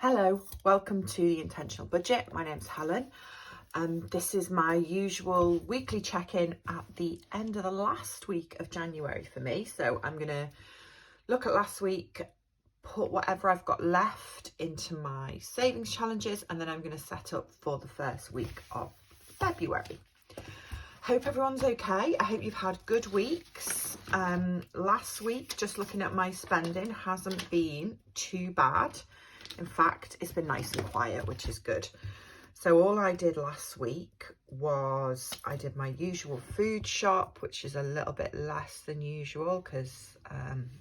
Hello, welcome to the Intentional Budget. My name's Helen and this is my usual weekly check-in at the end of the last week of January for me. So I'm going to look at last week, put whatever I've got left into my savings challenges, and then I'm going to set up for the first week of February. Hope everyone's okay. I hope you've had good weeks. Last week, just looking at my spending, hasn't been too bad. In fact, it's been nice and quiet, which is good. So all I did last week was I did my usual food shop, which is a little bit less than usual because,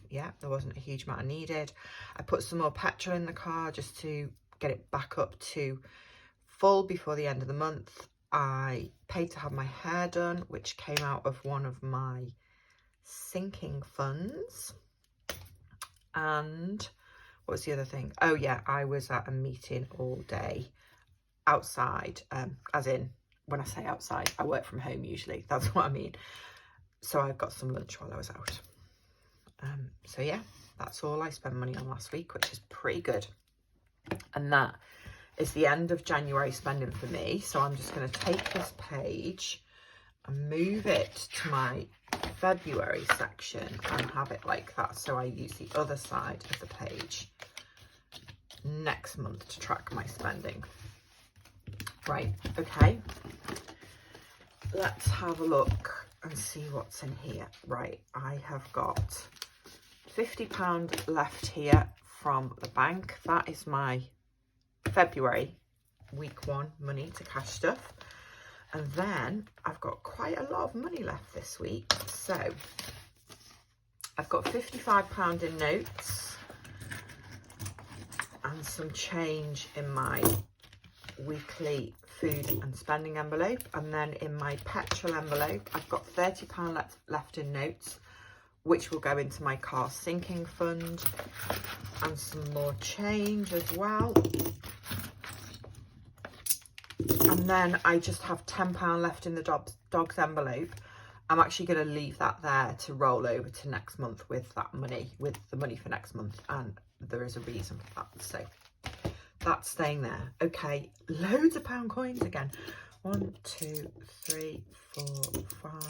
yeah, there wasn't a huge amount I needed. I put some more petrol in the car just to get it back up to full before the end of the month. I paid to have my hair done, which came out of one of my sinking funds. And what's the other thing? Oh yeah, I was at a meeting all day outside, as in, when I say outside, I work from home usually, that's what I mean. So I got some lunch while I was out. So yeah, that's all I spent money on last week, which is pretty good. And that is the end of January spending for me. So I'm just going to take this page and move it to my February section and have it like that, so I use the other side of the page next month to track my spending. Right, okay, let's have a look and see what's in here. Right, I have got £50 left here from the bank. That is my February week one money to cash stuff. And then I've got quite a lot of money left this week. So I've got £55 in notes and some change in my weekly food and spending envelope. And then in my petrol envelope, I've got £30 left in notes, which will go into my car sinking fund, and some more change as well. And then I just have £10 left in the dog's envelope. I'm actually going to leave that there to roll over to next month with that money, with the money for next month. And there is a reason for that. So that's staying there. Okay, loads of pound coins again. 1, 2, 3, 4, 5,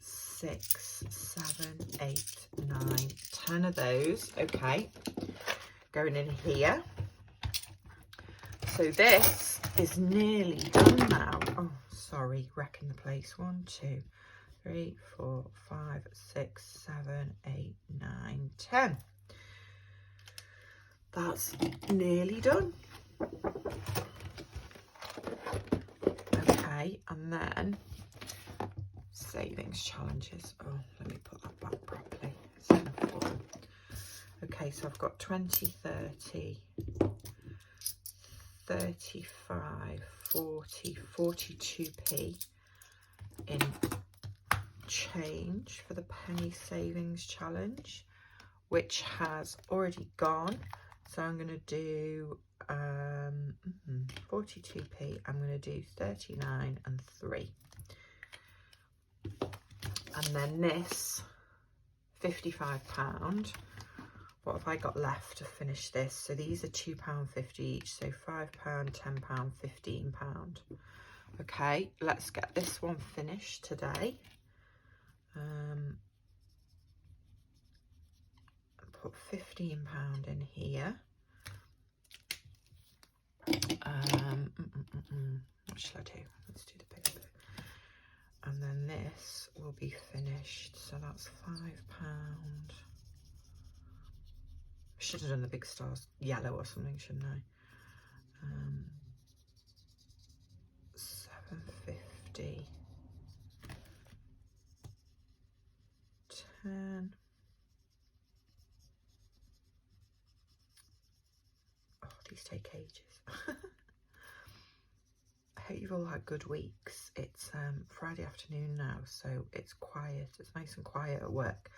6, 7, 8, 9, 10 of those. Okay, going in here. So this is nearly done now. Oh, sorry, wrecking the place. 1, 2, 3, 4, 5, 6, 7, 8, 9, 10. That's nearly done. Okay, and then savings challenges. Oh, let me put that back properly. It's in a form. Okay, so I've got 20, 30, 35, 40, 42p in change for the penny savings challenge, which has already gone. So I'm going to do 42p. I'm going to do 39 and 3. And then this £55. What have I got left to finish this? So these are £2.50 each. So £5, £10, £15. Okay, let's get this one finished today. Put £15 in here. What shall I do? Let's do the bigger bit. And then this will be finished. So that's £5. Should have done the big stars yellow or something, shouldn't I? 7.50, 10. Oh, these take ages. I hope you've all had good weeks. It's Friday afternoon now, so it's quiet. It's nice and quiet at work.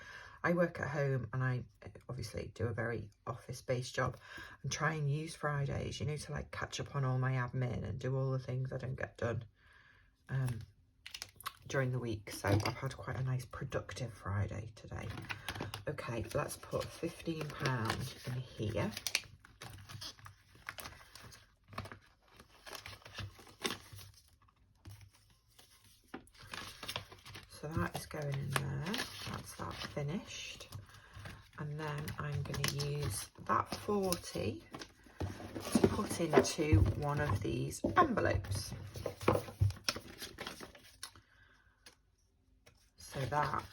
I work at home and I obviously do a very office-based job and try and use Fridays, you know, to like catch up on all my admin and do all the things I don't get done during the week. So I've had quite a nice productive Friday today. Okay, let's put £15 in here. So that is going in there. That's that finished. And then I'm going to use that 40 to put into one of these envelopes. So that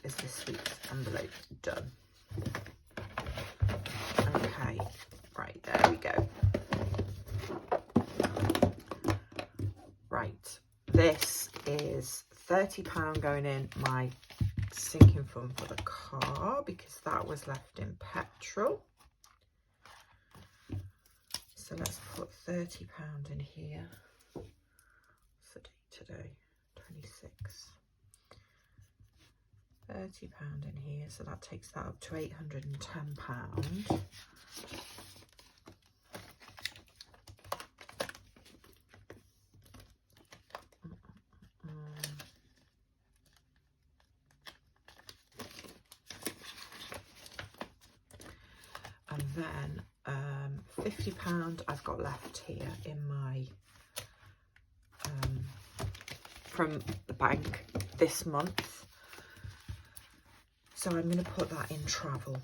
is this week's envelope done. Okay, right, there we go. Right, this is £30 going in my sinking fund for the car because that was left in petrol. So let's put £30 in here. What's the date today? 26. £30 in here, so that takes that up to £810. And then £50 I've got left here in my from the bank this month. So I'm going to put that in travel.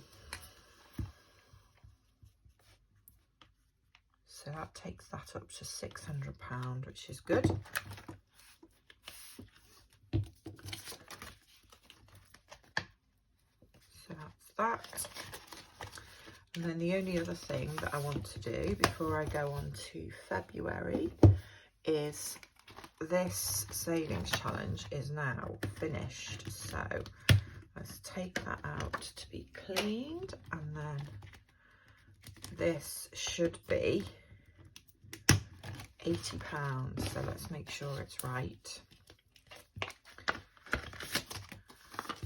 So that takes that up to £600, which is good. So that's that. And then the only other thing that I want to do before I go on to February is this savings challenge is now finished. So let's take that out to be cleaned, and then this should be £80. So let's make sure it's right.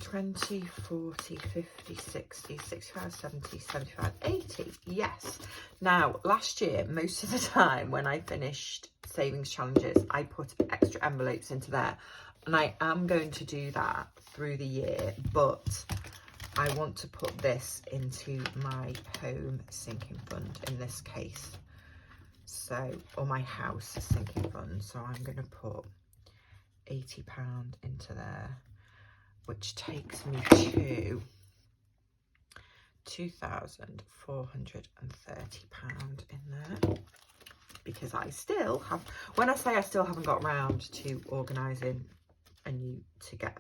20, 40, 50, 60, 65, 70, 75, 80. Yes. Now, last year, most of the time when I finished savings challenges, I put extra envelopes into there. And I am going to do that through the year, but I want to put this into my home sinking fund in this case. So, or my house sinking fund. So I'm going to put £80 into there, which takes me to £2,430 in there, because I still have, when I say I still haven't got round to organising to get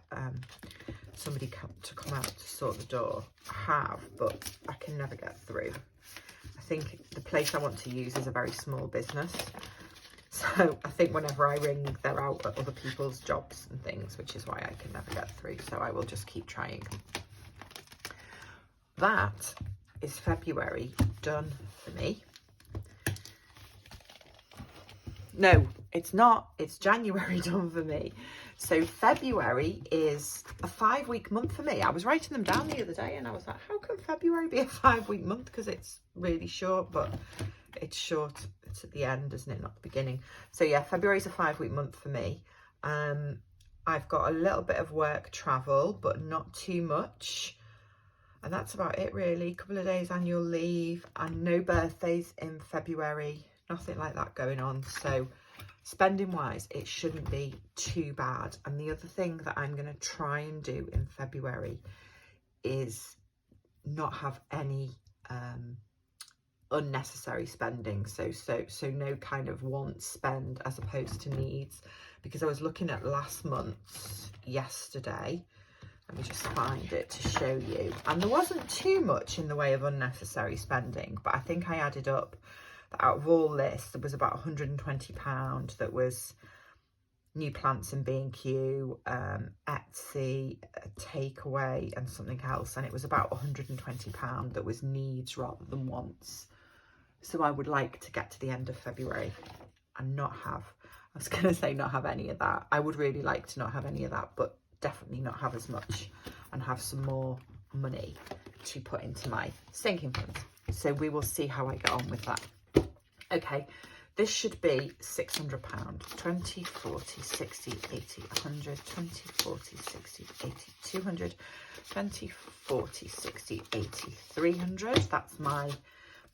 somebody to come out to sort the door, I have, but I can never get through. I think the place I want to use is a very small business. So I think whenever I ring, they're out at other people's jobs and things, which is why I can never get through. So I will just keep trying. That is February done for me. No, it's not. It's January done for me. So February is a 5-week month for me. I was writing them down the other day and I was like, how can February be a 5-week month? Because it's really short, but it's short. It's at the end, isn't it? Not the beginning. So yeah, February's a 5-week month for me. I've got a little bit of work travel, but not too much. And that's about it really. A couple of days annual leave and no birthdays in February. Nothing like that going on. So spending wise, it shouldn't be too bad. And the other thing that I'm going to try and do in February is not have any unnecessary spending. So no kind of want spend as opposed to needs, because I was looking at last month's yesterday. Let me just find it to show you. And there wasn't too much in the way of unnecessary spending, but I think I added up that out of all this, there was about £120 that was new plants in B&Q, Etsy, takeaway and something else. And it was about £120 that was needs rather than wants. So I would like to get to the end of February and not have, I was going to say not have any of that. I would really like to not have any of that, but definitely not have as much and have some more money to put into my sinking funds. So we will see how I get on with that. Okay, this should be £600. 20, 40, 60, 80, 100, 20, 40, 60, 80, 200, 20, 40, 60, 80, 300. That's my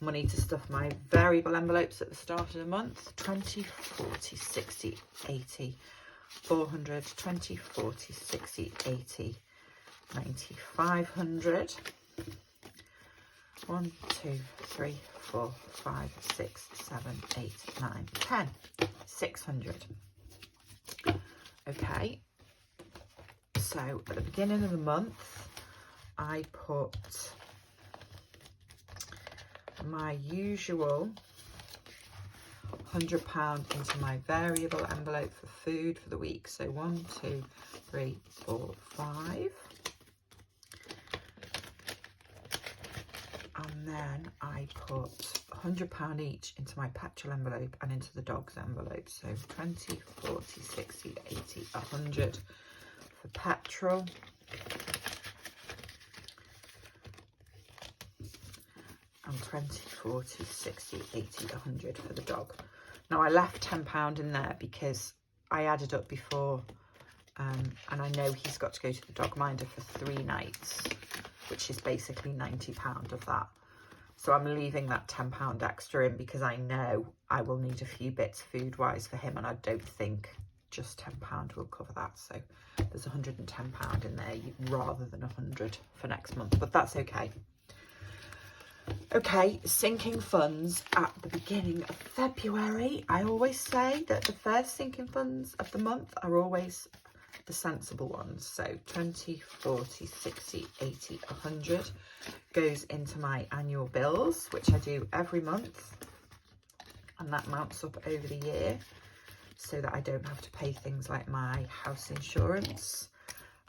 money to stuff my variable envelopes at the start of the month. 20, 40, 60, 80, 400, 20, 40, 60, 80, 90, 500. 1, 2, 3, 4, 5, 6, 7, 8, 9, 10, 600. Okay, so at the beginning of the month, I put my usual £100 into my variable envelope for food for the week. So 1, 2, 3, 4, 5. And then I put £100 each into my petrol envelope and into the dog's envelope. So 20, 40, 60, 80, 100 for petrol. And 20, 40, 60, 80, 100 for the dog. Now I left £10 in there because I added up before and I know he's got to go to the dog minder for 3 nights, which is basically £90 of that. So I'm leaving that £10 extra in because I know I will need a few bits food wise for him, and I don't think just £10 will cover that. So there's £110 in there rather than 100 for next month, but that's okay. Okay, sinking funds at the beginning of February. I always say that the first sinking funds of the month are always the sensible ones. So 20, 40, 60, 80, 100 goes into my annual bills, which I do every month. And that mounts up over the year so that I don't have to pay things like my house insurance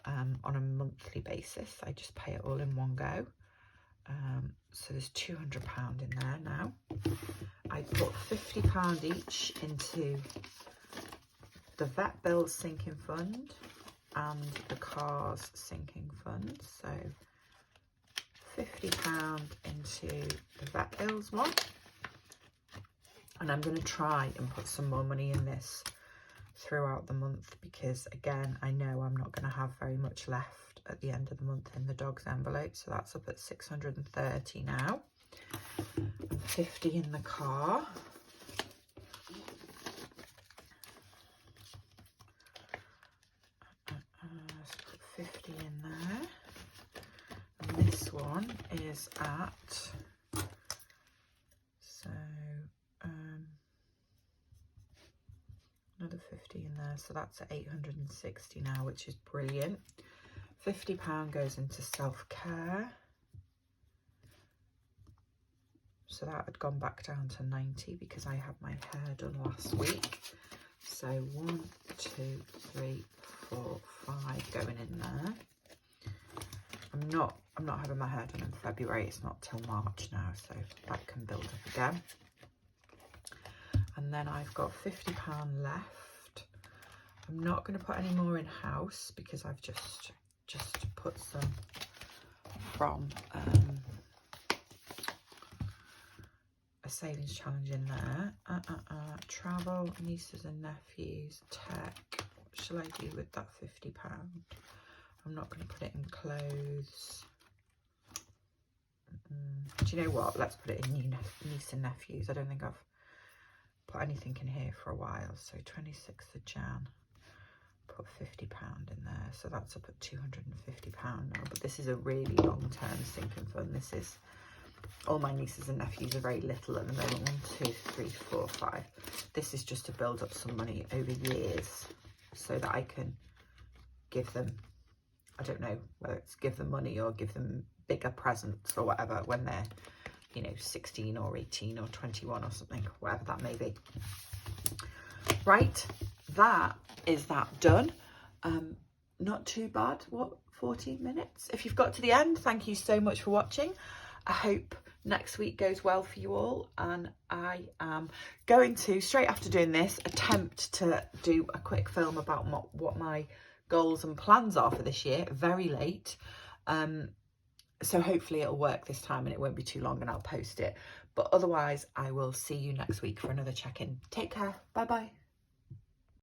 on a monthly basis. I just pay it all in one go. So there's £200 in there now. I put £50 each into the vet bills sinking fund and the cars sinking fund. So £50 into the vet bills one. And I'm going to try and put some more money in this throughout the month because, again, I know I'm not going to have very much left at the end of the month in the dog's envelope. So that's up at 630 now. And 50 in the car. Let's put 50 in there. And this one is at, so another 50 in there, so that's at 860 now, which is brilliant. £50 goes into self-care, so that had gone back down to 90 because I had my hair done last week. So 1, 2, 3, 4, 5 going in there. I'm not having my hair done in February, it's not till March now, so that can build up again. And then I've got £50 left. I'm not going to put any more in house because I've just put some from a savings challenge in there. Travel, nieces and nephews, tech. What shall I do with that £50? I'm not going to put it in clothes. Do you know what? Let's put it in niece and nephews. I don't think I've put anything in here for a while. So 26th of Jan, put £50 in there. So that's up at £250 now. But this is a really long-term sinking fund. This is, all my nieces and nephews are very little at the moment. 1, 2, 3, 4, 5. This is just to build up some money over years so that I can give them, I don't know whether it's give them money or give them bigger presents or whatever when they're, you know, 16 or 18 or 21 or something, whatever that may be. Right, that is that done. Not too bad. What, 14 minutes? If you've got to the end, thank you so much for watching. I hope next week goes well for you all, and I am going to, straight after doing this, attempt to do a quick film about what my goals and plans are for this year. Very late, so hopefully it'll work this time and it won't be too long and I'll post it. But otherwise, I will see you next week for another check-in. Take care. Bye bye.